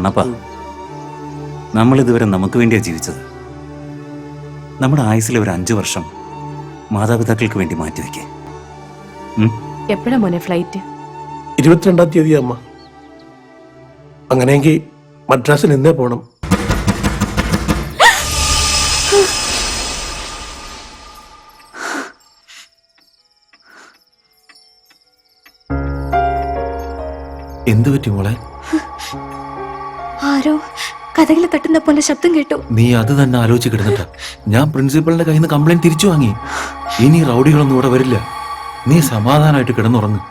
കണ്ണപ്പ, നമ്മളിതുവരെ നമുക്ക് വേണ്ടിയാണ് ജീവിച്ചത്. നമ്മുടെ ആയുസ്സിലെ ഒരു 5 വർഷം മാതാപിതാക്കൾക്ക് വേണ്ടി മാറ്റിവെക്കേ. എപ്പോഴാ മോനെ ഫ്ലൈറ്റ്? 22-ാം തീയതി അമ്മ. അങ്ങനെയെങ്കിൽ മദ്രാസിൽ എന്നേ പോണം. എന്തു പറ്റി മോളെ? ആരോ കഥകളി തട്ടുന്ന പോലെ ശബ്ദം കേട്ടു. നീ അത് തന്നെ ആലോചിച്ച് കിടന്നിട്ട. ഞാൻ പ്രിൻസിപ്പലിന്റെ കയ്യിൽ നിന്ന് കംപ്ലൈന്റ് തിരിച്ചു വാങ്ങി. ഇനി റൗഡികളൊന്നും ഇവിടെ വരില്ല. നീ സമാധാനമായിട്ട് കിടന്നുറങ്ങ്.